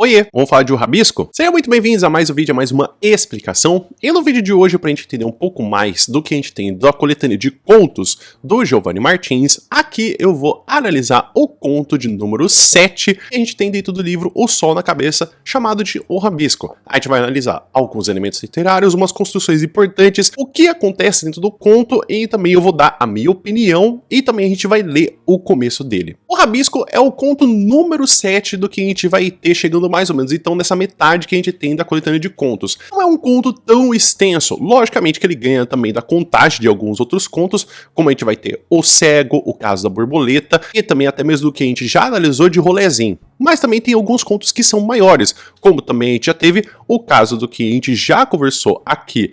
Oiê, vamos falar de O Rabisco? Sejam muito bem-vindos a mais um vídeo, a mais uma explicação. E no vídeo de hoje, pra gente entender um pouco mais do que a gente tem da coletânea de contos do Giovanni Martins, aqui eu vou analisar o conto de número 7 que a gente tem dentro do livro O Sol na Cabeça, chamado de O Rabisco. A gente vai analisar alguns elementos literários, umas construções importantes, o que acontece dentro do conto e também eu vou dar a minha opinião e também a gente vai ler o começo dele. O Rabisco é o conto número 7 do que a gente vai ter chegando mais ou menos então nessa metade que a gente tem da coletânea de contos. Não é um conto tão extenso, logicamente que ele ganha também da contagem de alguns outros contos, como a gente vai ter O Cego, O Caso da Borboleta e também até mesmo do que a gente já analisou de Rolezinho. Mas também tem alguns contos que são maiores, como também a gente já teve o caso do que a gente já conversou aqui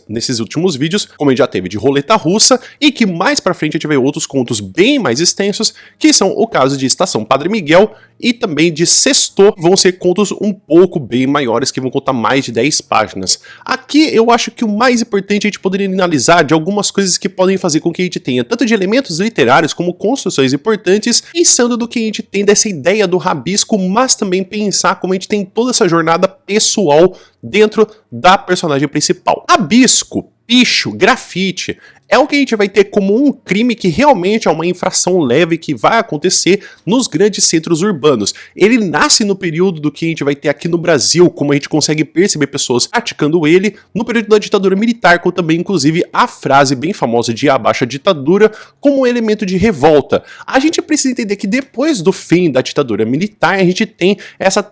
nesses últimos vídeos, como a gente já teve de Roleta Russa, e que mais pra frente a gente vai ver outros contos bem mais extensos, que são o caso de Estação Padre Miguel e também de Sexto, vão ser contos um pouco bem maiores, que vão contar mais de 10 páginas. Aqui eu acho que o mais importante a gente poderia analisar de algumas coisas que podem fazer com que a gente tenha tanto de elementos literários como construções importantes, pensando do que a gente tem dessa ideia do rabisco, mas também pensar como a gente tem toda essa jornada pessoal dentro da personagem principal. Rabisco, picho, grafite é o que a gente vai ter como um crime que realmente é uma infração leve que vai acontecer nos grandes centros urbanos. Ele nasce no período do que a gente vai ter aqui no Brasil, como a gente consegue perceber pessoas praticando ele, no período da ditadura militar, com também inclusive a frase bem famosa de abaixa a ditadura como um elemento de revolta. A gente precisa entender que depois do fim da ditadura militar, a gente tem essa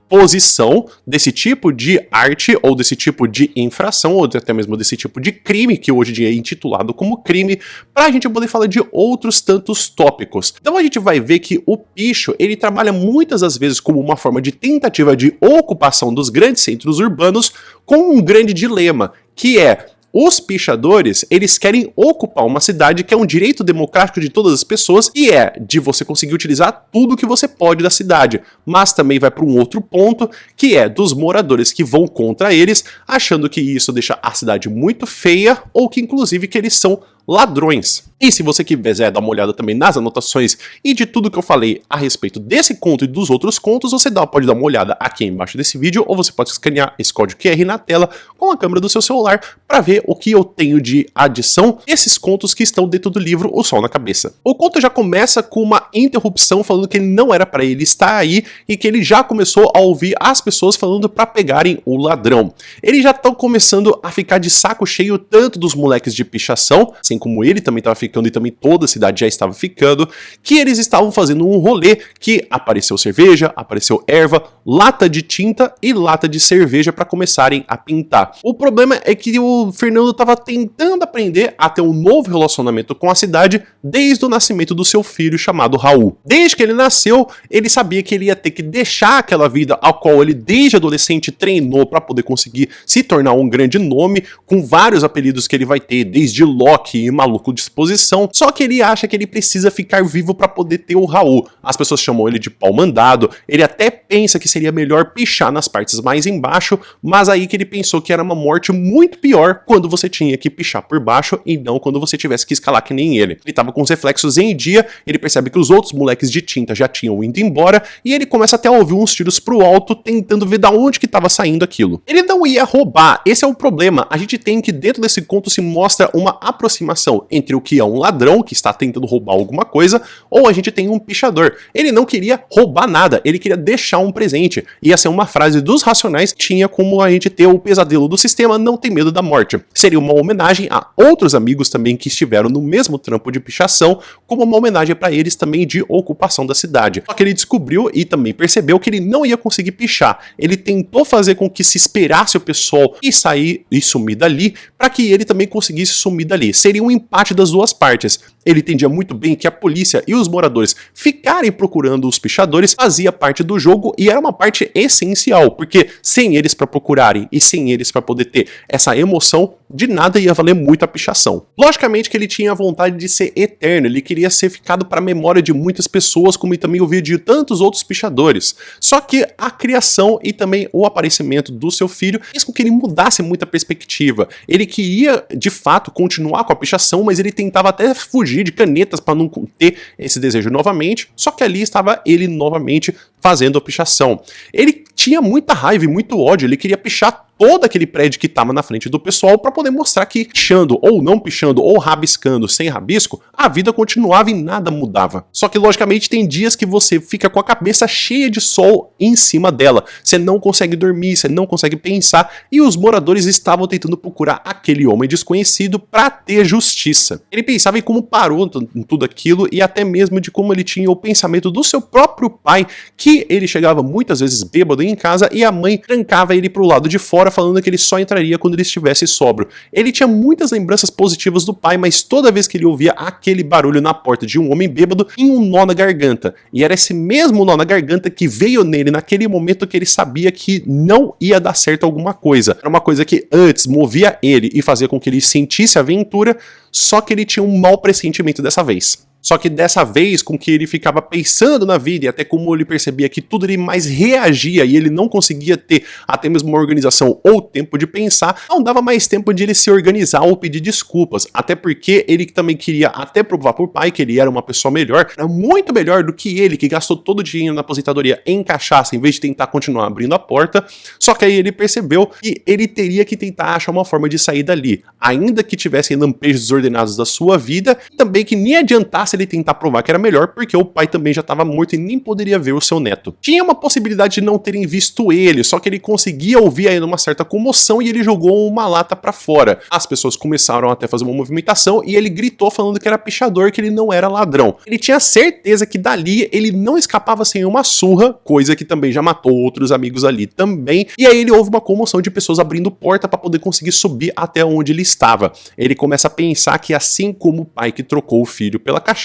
posição desse tipo de arte ou desse tipo de infração ou até mesmo desse tipo de crime que hoje em dia é intitulado como crime, para a gente poder falar de outros tantos tópicos. Então a gente vai ver que o picho ele trabalha muitas das vezes como uma forma de tentativa de ocupação dos grandes centros urbanos com um grande dilema, que é: os pichadores, eles querem ocupar uma cidade que é um direito democrático de todas as pessoas e é de você conseguir utilizar tudo que você pode da cidade, mas também vai para um outro ponto, que é dos moradores que vão contra eles, achando que isso deixa a cidade muito feia ou que inclusive que eles são ladrões. E se você quiser dar uma olhada também nas anotações e de tudo que eu falei a respeito desse conto e dos outros contos, você pode dar uma olhada aqui embaixo desse vídeo, ou você pode escanear esse código QR na tela com a câmera do seu celular para ver o que eu tenho de adição desses contos que estão dentro do livro O Sol na Cabeça. O conto já começa com uma interrupção falando que não era para ele estar aí e que ele já começou a ouvir as pessoas falando para pegarem o ladrão. Eles já estão começando a ficar de saco cheio tanto dos moleques de pichação, assim como ele também estava ficando e também toda a cidade já estava ficando, que eles estavam fazendo um rolê que apareceu cerveja, apareceu erva, lata de tinta e lata de cerveja para começarem a pintar. O problema é que o Fernando estava tentando aprender a ter um novo relacionamento com a cidade desde o nascimento do seu filho chamado Raul. Desde que ele nasceu, ele sabia que ele ia ter que deixar aquela vida a qual ele desde adolescente treinou para poder conseguir se tornar um grande nome, com vários apelidos que ele vai ter, desde Loki e Maluco de Exposição, só que ele acha que ele precisa ficar vivo para poder ter o Raul. As pessoas chamam ele de pau mandado, ele até pensa que seria melhor pichar nas partes mais embaixo, mas aí que ele pensou que era uma morte muito pior quando você tinha que pichar por baixo e não quando você tivesse que escalar que nem ele. Ele tava com os reflexos em dia, ele percebe que os outros moleques de tinta já tinham ido embora e ele começa até a ouvir uns tiros pro alto tentando ver da onde que tava saindo aquilo. Ele não ia roubar, esse é o problema. A gente tem que dentro desse conto se mostra uma aproximação entre o que é um ladrão que está tentando roubar alguma coisa, ou a gente tem um pichador. Ele não queria roubar nada, ele queria deixar um presente. Ia ser uma frase dos Racionais que tinha como a gente ter o pesadelo do sistema, não tem medo da morte. Seria uma homenagem a outros amigos também que estiveram no mesmo trampo de pichação, como uma homenagem para eles também de ocupação da cidade. Só que ele descobriu e também percebeu que ele não ia conseguir pichar. Ele tentou fazer com que se esperasse o pessoal e sair e sumir dali, para que ele também conseguisse sumir dali. Seria um empate das duas partes. Ele entendia muito bem que a polícia e os moradores ficarem procurando os pichadores fazia parte do jogo e era uma parte essencial, porque sem eles para procurarem e sem eles para poder ter essa emoção, de nada ia valer muito a pichação. Logicamente que ele tinha a vontade de ser eterno, ele queria ser ficado para a memória de muitas pessoas, como ele também ouvia de tantos outros pichadores. Só que a criação e também o aparecimento do seu filho fez com que ele mudasse muito a perspectiva. Ele queria, de fato, continuar com a pichação, mas ele tentava até fugir fugir de canetas para não ter esse desejo novamente, só que ali estava ele novamente fazendo a pichação. Ele tinha muita raiva e muito ódio, ele queria pichar todo aquele prédio que estava na frente do pessoal para poder mostrar que pichando ou não pichando ou rabiscando sem rabisco, a vida continuava e nada mudava. Só que logicamente tem dias que você fica com a cabeça cheia de sol em cima dela, você não consegue dormir, você não consegue pensar, e os moradores estavam tentando procurar aquele homem desconhecido para ter justiça. Ele pensava em como parou em tudo aquilo e até mesmo de como ele tinha o pensamento do seu próprio pai, que ele chegava muitas vezes bêbado em casa e a mãe trancava ele pro lado de fora falando que ele só entraria quando ele estivesse sóbrio. Ele tinha muitas lembranças positivas do pai, mas toda vez que ele ouvia aquele barulho na porta de um homem bêbado, tinha um nó na garganta. E era esse mesmo nó na garganta que veio nele naquele momento que ele sabia que não ia dar certo alguma coisa. Era uma coisa que antes movia ele e fazia com que ele sentisse aventura, só que ele tinha um mau pressentimento dessa vez. Só que dessa vez, com que ele ficava pensando na vida e até como ele percebia que tudo ele mais reagia e ele não conseguia ter até mesmo uma organização ou tempo de pensar, não dava mais tempo de ele se organizar ou pedir desculpas, até porque ele também queria até provar pro pai que ele era uma pessoa melhor, era muito melhor do que ele, que gastou todo o dinheiro na aposentadoria em cachaça em vez de tentar continuar abrindo a porta. Só que aí ele percebeu que ele teria que tentar achar uma forma de sair dali, ainda que tivessem lampejos desordenados da sua vida, e também que nem adiantasse ele tentar provar que era melhor, porque o pai também já estava morto e nem poderia ver o seu neto. Tinha uma possibilidade de não terem visto ele, só que ele conseguia ouvir ainda uma certa comoção e ele jogou uma lata para fora. As pessoas começaram até a fazer uma movimentação e ele gritou falando que era pichador, que ele não era ladrão. Ele tinha certeza que dali ele não escapava sem uma surra, coisa que também já matou outros amigos ali também, e aí ele houve uma comoção de pessoas abrindo porta para poder conseguir subir até onde ele estava. Ele começa a pensar que assim como o pai que trocou o filho pela cachaça,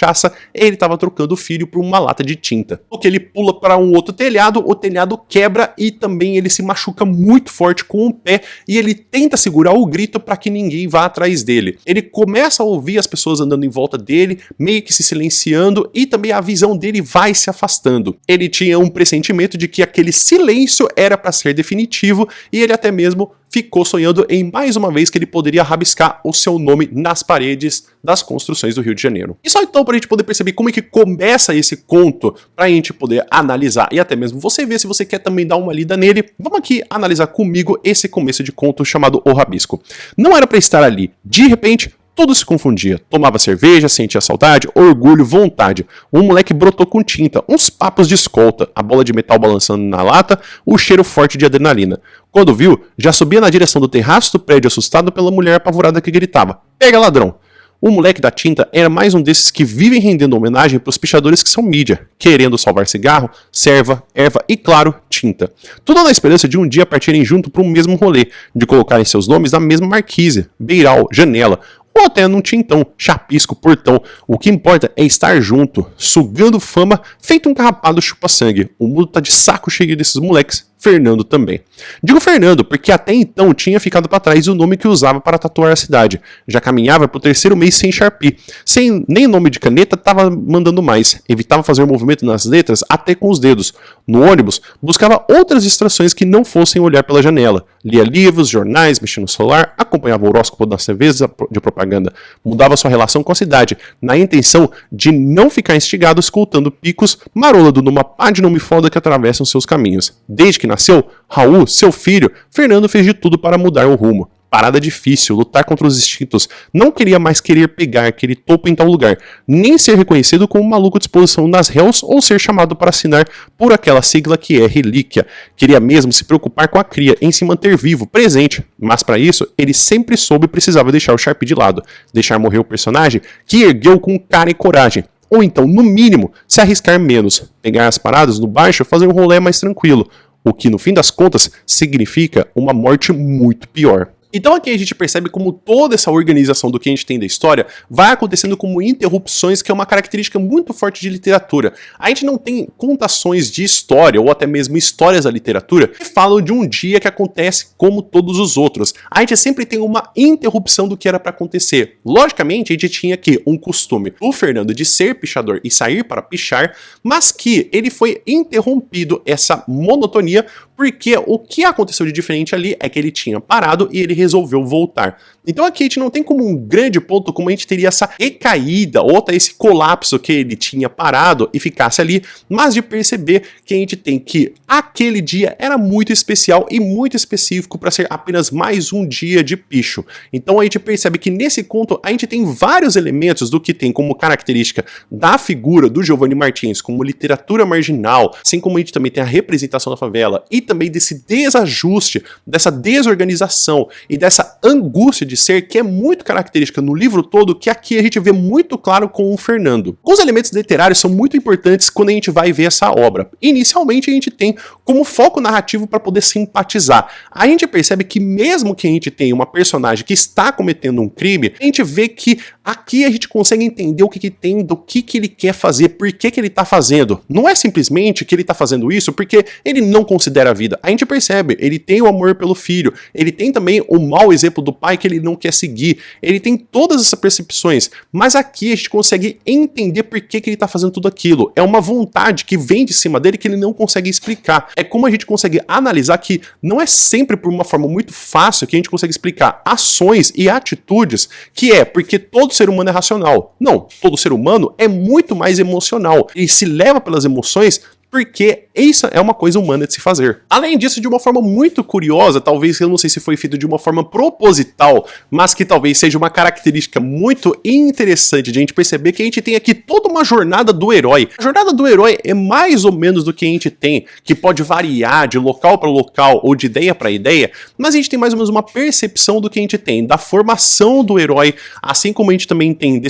ele estava trocando o filho por uma lata de tinta. Porque ele pula para um outro telhado, o telhado quebra e também ele se machuca muito forte com o pé e ele tenta segurar o grito para que ninguém vá atrás dele. Ele começa a ouvir as pessoas andando em volta dele, meio que se silenciando, e também a visão dele vai se afastando. Ele tinha um pressentimento de que aquele silêncio era para ser definitivo e ele até mesmo ficou sonhando em mais uma vez que ele poderia rabiscar o seu nome nas paredes das construções do Rio de Janeiro. E só então para a gente poder perceber como é que começa esse conto, para a gente poder analisar e até mesmo você ver se você quer também dar uma lida nele, vamos aqui analisar comigo esse começo de conto chamado O Rabisco. Não era para estar ali, de repente tudo se confundia. Tomava cerveja, sentia saudade, orgulho, vontade. Um moleque brotou com tinta, uns papos de escolta, a bola de metal balançando na lata, o cheiro forte de adrenalina. Quando viu, já subia na direção do terraço do prédio assustado pela mulher apavorada que gritava: "Pega, ladrão!" O moleque da tinta era mais um desses que vivem rendendo homenagem para os pichadores que são mídia, querendo salvar cigarro, serva, erva e, claro, tinta. Tudo na esperança de um dia partirem junto para o mesmo rolê, de colocarem seus nomes na mesma marquise, beiral, janela, ou até num tintão, chapisco, portão. O que importa é estar junto, sugando fama, feito um carrapado chupa-sangue. O mundo tá de saco cheio desses moleques, Fernando também. Digo Fernando porque até então tinha ficado para trás o nome que usava para tatuar a cidade. Já caminhava pro terceiro mês sem Sharpie. Sem nem nome de caneta, tava mandando mais. Evitava fazer movimento nas letras até com os dedos. No ônibus, buscava outras distrações que não fossem olhar pela janela. Lia livros, jornais, mexia no celular, acompanhava o horóscopo das TVs de propaganda. Mudava sua relação com a cidade, na intenção de não ficar instigado escutando picos, marolando numa pá de nome foda que atravessam seus caminhos. Desde que nasceu, Raul, seu filho, Fernando fez de tudo para mudar o rumo. Parada difícil, lutar contra os instintos, não queria mais querer pegar aquele topo em tal lugar, nem ser reconhecido como um maluco de exposição nas réus ou ser chamado para assinar por aquela sigla que é relíquia. Queria mesmo se preocupar com a cria, em se manter vivo, presente, mas para isso ele sempre soube precisava deixar o Sharpie de lado, deixar morrer o personagem que ergueu com cara e coragem. Ou então, no mínimo, se arriscar menos, pegar as paradas no baixo, fazer um rolê mais tranquilo, o que no fim das contas significa uma morte muito pior. Então aqui a gente percebe como toda essa organização do que a gente tem da história vai acontecendo como interrupções, que é uma característica muito forte de literatura. A gente não tem contações de história ou até mesmo histórias da literatura que falam de um dia que acontece como todos os outros. A gente sempre tem uma interrupção do que era para acontecer. Logicamente a gente tinha aqui um costume do Fernando de ser pichador e sair para pichar, mas que ele foi interrompido essa monotonia porque o que aconteceu de diferente ali é que ele tinha parado e ele resolveu voltar. Então aqui a gente não tem como um grande ponto como a gente teria essa recaída ou até esse colapso que ele tinha parado e ficasse ali, mas de perceber que a gente tem que aquele dia era muito especial e muito específico para ser apenas mais um dia de picho. Então a gente percebe que nesse conto a gente tem vários elementos do que tem como característica da figura do Giovanni Martins como literatura marginal, assim como a gente também tem a representação da favela e também desse desajuste, dessa desorganização e dessa angústia de ser que é muito característica no livro todo, que aqui a gente vê muito claro com o Fernando. Os elementos literários são muito importantes quando a gente vai ver essa obra. Inicialmente a gente tem como foco narrativo para poder simpatizar. A gente percebe que mesmo que a gente tenha uma personagem que está cometendo um crime, a gente vê que aqui a gente consegue entender o que tem, do que ele quer fazer, por que ele está fazendo. Não é simplesmente que ele está fazendo isso porque ele não considera a vida. A gente percebe, ele tem o amor pelo filho, ele tem também o mau exemplo do pai que ele não quer seguir, ele tem todas essas percepções, mas aqui a gente consegue entender por que ele está fazendo tudo aquilo. É uma vontade que vem de cima dele que ele não consegue explicar. É como a gente consegue analisar que não é sempre por uma forma muito fácil que a gente consegue explicar ações e atitudes, que é porque todo ser humano é racional. Não, todo ser humano é muito mais emocional e se leva pelas emoções porque isso é uma coisa humana de se fazer. Além disso, de uma forma muito curiosa, talvez, eu não sei se foi feito de uma forma proposital, mas que talvez seja uma característica muito interessante de a gente perceber que a gente tem aqui toda uma jornada do herói. A jornada do herói é mais ou menos do que a gente tem, que pode variar de local para local ou de ideia para ideia, mas a gente tem mais ou menos uma percepção do que a gente tem, da formação do herói, assim como a gente também tem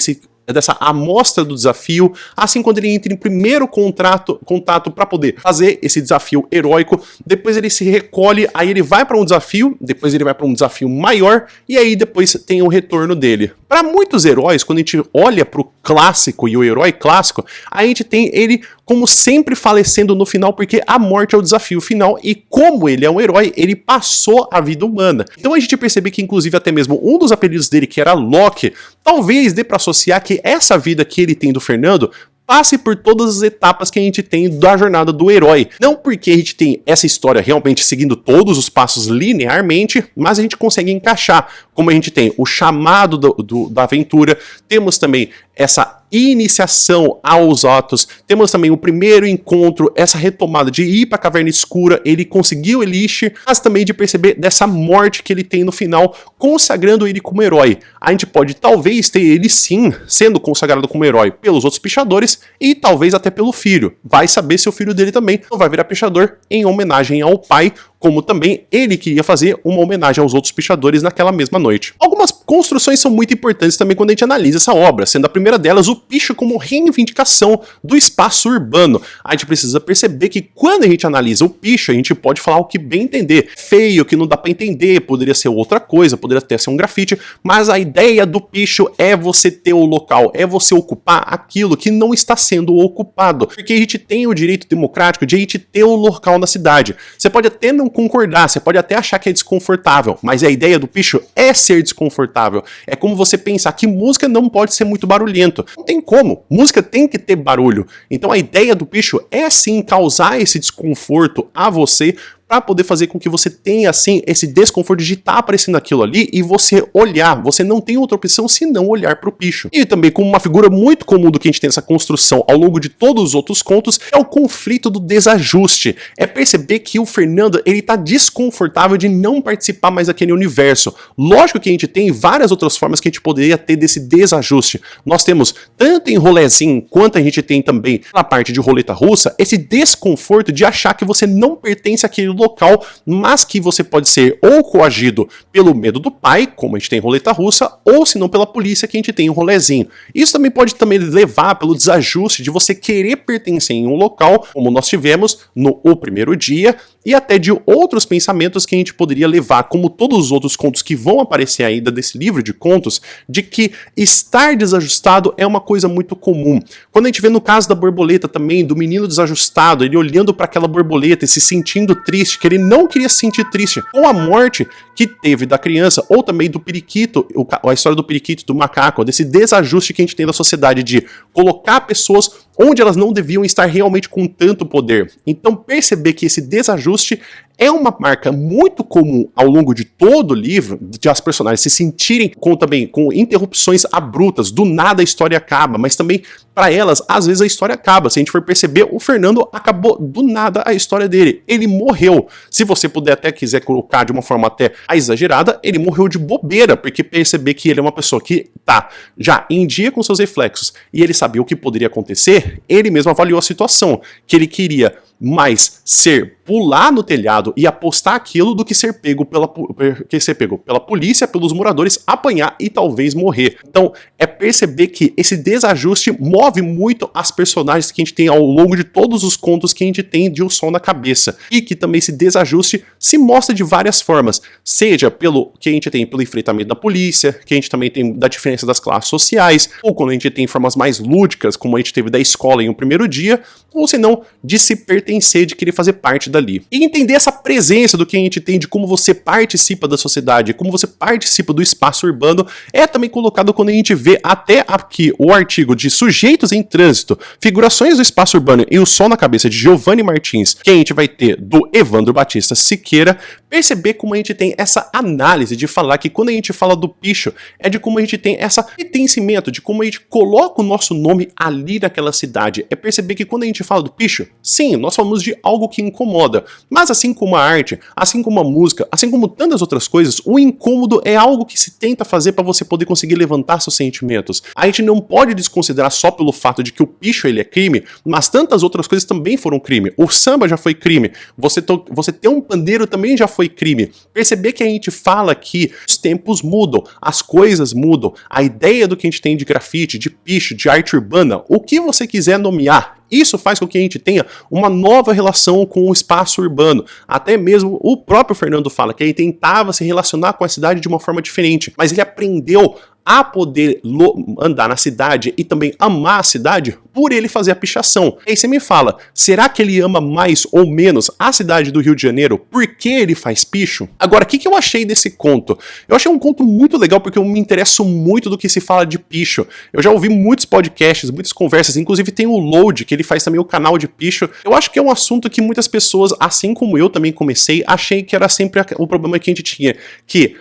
dessa amostra do desafio, assim quando ele entra em primeiro contato para poder fazer esse desafio heróico, depois ele se recolhe, aí ele vai para um desafio, depois ele vai para um desafio maior, e aí depois tem o retorno dele. Para muitos heróis, quando a gente olha para o clássico e o herói clássico, a gente tem ele como sempre falecendo no final, porque a morte é o desafio final, e como ele é um herói, ele passou a vida humana. Então a gente percebe que inclusive até mesmo um dos apelidos dele, que era Loki, talvez dê para associar que essa vida que ele tem do Fernando passe por todas as etapas que a gente tem da jornada do herói. Não porque a gente tem essa história realmente seguindo todos os passos linearmente, mas a gente consegue encaixar, como a gente tem o chamado da aventura, temos também essa iniciação aos atos, temos também o primeiro encontro, essa retomada de ir para a caverna escura, ele conseguiu o Elixir, mas também de perceber dessa morte que ele tem no final, consagrando ele como herói. A gente pode talvez ter ele sim sendo consagrado como herói pelos outros pichadores e talvez até pelo filho. Vai saber se o filho dele também não vai virar pichador em homenagem ao pai, como também ele queria fazer uma homenagem aos outros pichadores naquela mesma noite. Algumas construções são muito importantes também quando a gente analisa essa obra, sendo a primeira delas o picho como reivindicação do espaço urbano. A gente precisa perceber que quando a gente analisa o picho, a gente pode falar o que bem entender. Feio, que não dá pra entender, poderia ser outra coisa, poderia até ser um grafite, mas a ideia do picho é você ter o local, é você ocupar aquilo que não está sendo ocupado, porque a gente tem o direito democrático de a gente ter o local na cidade. Você pode até não concordar, você pode até achar que é desconfortável, mas a ideia do picho é ser desconfortável. É como você pensar que música não pode ser muito barulhento. Não tem como. Música tem que ter barulho. Então a ideia do picho é sim causar esse desconforto a você, para poder fazer com que você tenha, assim, esse desconforto de estar aparecendo aquilo ali e você olhar. Você não tem outra opção senão olhar para o picho. E também, como uma figura muito comum do que a gente tem nessa construção ao longo de todos os outros contos, é o conflito do desajuste. É perceber que o Fernando, ele tá desconfortável de não participar mais daquele universo. Lógico que a gente tem várias outras formas que a gente poderia ter desse desajuste. Nós temos, tanto em rolezinho, quanto a gente tem também na parte de roleta russa, esse desconforto de achar que você não pertence àquele local, mas que você pode ser ou coagido pelo medo do pai, como a gente tem em roleta russa, ou se não pela polícia que a gente tem em rolezinho. Isso também pode levar pelo desajuste de você querer pertencer em um local, como nós tivemos no O Primeiro Dia, e até de outros pensamentos que a gente poderia levar, como todos os outros contos que vão aparecer ainda desse livro de contos, de que estar desajustado é uma coisa muito comum. Quando a gente vê no caso da borboleta também, do menino desajustado, ele olhando para aquela borboleta e se sentindo triste, que ele não queria se sentir triste, com a morte que teve da criança, ou também do periquito, a história do periquito, do macaco, desse desajuste que a gente tem na sociedade de colocar pessoas onde elas não deviam estar realmente com tanto poder. Então perceber que esse desajuste é uma marca muito comum ao longo de todo o livro, de as personagens se sentirem também com interrupções abruptas, do nada a história acaba, mas também para elas, às vezes a história acaba. Se a gente for perceber, o Fernando acabou do nada a história dele. Ele morreu. Se você puder até quiser colocar de uma forma até exagerada, ele morreu de bobeira, porque perceber que ele é uma pessoa que tá já em dia com seus reflexos e ele sabia o que poderia acontecer, ele mesmo avaliou a situação, que ele queria mais pular no telhado e apostar aquilo do que ser pego pela polícia, pelos moradores, apanhar e talvez morrer. Então, é perceber que esse desajuste move muito as personagens que a gente tem ao longo de todos os contos que a gente tem de O Sol na Cabeça. E que também esse desajuste se mostra de várias formas. Seja pelo que a gente tem pelo enfrentamento da polícia, que a gente também tem da diferença das classes sociais, ou quando a gente tem formas mais lúdicas, como a gente teve da escola em um primeiro dia, ou senão de se pertencer, de querer fazer parte dali. E entender essa presença do que a gente tem, de como você participa da sociedade, como você participa do espaço urbano, é também colocado quando a gente vê até aqui o artigo de Sujeitos em Trânsito, Figurações do Espaço Urbano e O Sol na Cabeça, de Giovanni Martins, que a gente vai ter do Evandro Batista Siqueira, perceber como a gente tem essa análise de falar que quando a gente fala do picho, é de como a gente tem essa pertencimento, de como a gente coloca o nosso nome ali naquela cidade. É perceber que quando a gente fala do picho, sim, nós falamos de algo que incomoda, mas assim como a arte, assim como a música, assim como tantas outras coisas, o incômodo é algo que se tenta fazer para você poder conseguir levantar seus sentimentos. A gente não pode desconsiderar só pelo fato de que o picho ele é crime, mas tantas outras coisas também foram crime. O samba já foi crime, você ter um pandeiro também já foi crime. Perceber que a gente fala que os tempos mudam, as coisas mudam, a ideia do que a gente tem de grafite, de picho, de arte urbana, o que você quiser nomear, isso faz com que a gente tenha uma nova relação com o espaço urbano. Até mesmo o próprio Fernando fala que ele tentava se relacionar com a cidade de uma forma diferente, mas ele aprendeu a poder andar na cidade e também amar a cidade por ele fazer a pichação. E aí você me fala, será que ele ama mais ou menos a cidade do Rio de Janeiro porque ele faz picho? Agora, o que eu achei desse conto? Eu achei um conto muito legal porque eu me interesso muito do que se fala de picho. Eu já ouvi muitos podcasts, muitas conversas, inclusive tem o Load, que ele faz também o canal de picho. Eu acho que é um assunto que muitas pessoas, assim como eu também comecei, achei que era sempre o problema que a gente tinha, que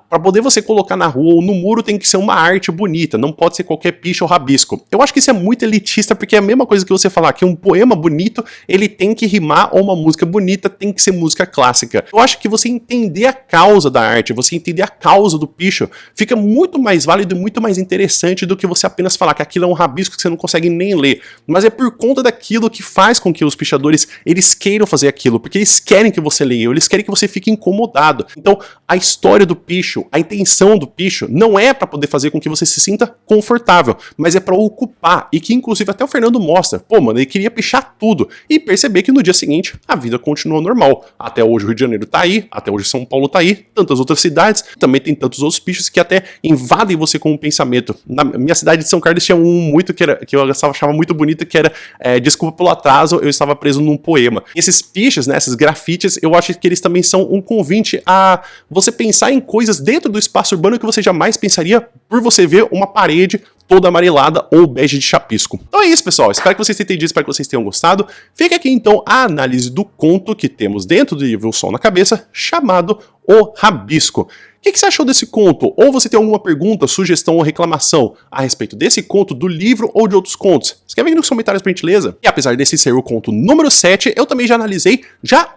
para poder você colocar na rua ou no muro tem que ser uma arte bonita, não pode ser qualquer picho ou rabisco. Eu acho que isso é muito elitista, porque é a mesma coisa que você falar que um poema bonito, ele tem que rimar, ou uma música bonita tem que ser música clássica. Eu acho que você entender a causa da arte, você entender a causa do picho, fica muito mais válido e muito mais interessante do que você apenas falar que aquilo é um rabisco que você não consegue nem ler. Mas é por conta daquilo que faz com que os pichadores, eles queiram fazer aquilo, porque eles querem que você leia, eles querem que você fique incomodado. Então, a história do picho, a intenção do picho, não é para poder fazer com que você se sinta confortável, mas é para ocupar, e que inclusive até o Fernando mostra, pô mano, ele queria pichar tudo, e perceber que no dia seguinte a vida continua normal. Até hoje o Rio de Janeiro tá aí, até hoje São Paulo tá aí, tantas outras cidades, também tem tantos outros pichos que até invadem você com um pensamento. Na minha cidade de São Carlos tinha um muito que eu achava muito bonito, que era desculpa pelo atraso, eu estava preso num poema. E esses pichos, né, esses grafites, eu acho que eles também são um convite a você pensar em coisas dentro do espaço urbano que você jamais pensaria por você ver uma parede toda amarelada ou bege de chapisco. Então é isso, pessoal. Espero que vocês tenham entendido, espero que vocês tenham gostado. Fica aqui, então, a análise do conto que temos dentro do livro O Sol na Cabeça, chamado O Rabisco. O que você achou desse conto? Ou você tem alguma pergunta, sugestão ou reclamação a respeito desse conto, do livro ou de outros contos? Escreve aí nos comentários, por gentileza. E apesar desse ser o conto número 7, eu também já analisei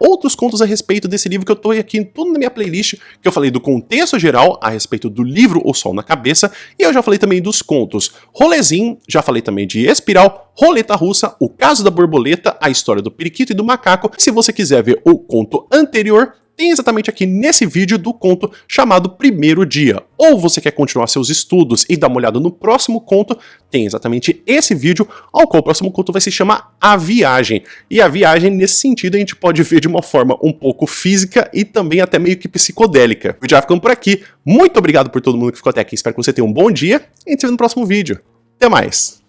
outros contos a respeito desse livro, que eu tô aqui tudo na minha playlist, que eu falei do contexto geral a respeito do livro O Sol na Cabeça, e eu já falei também dos contos Rolezinho, já falei também de Espiral, Roleta Russa, O Caso da Borboleta, A História do Periquito e do Macaco. Se você quiser ver o conto anterior, tem exatamente aqui nesse vídeo do conto chamado Primeiro Dia. Ou você quer continuar seus estudos e dar uma olhada no próximo conto, tem exatamente esse vídeo, ao qual o próximo conto vai se chamar A Viagem. E a viagem, nesse sentido, a gente pode ver de uma forma um pouco física e também até meio que psicodélica. Já ficamos por aqui. Muito obrigado por todo mundo que ficou até aqui. Espero que você tenha um bom dia e a gente se vê no próximo vídeo. Até mais!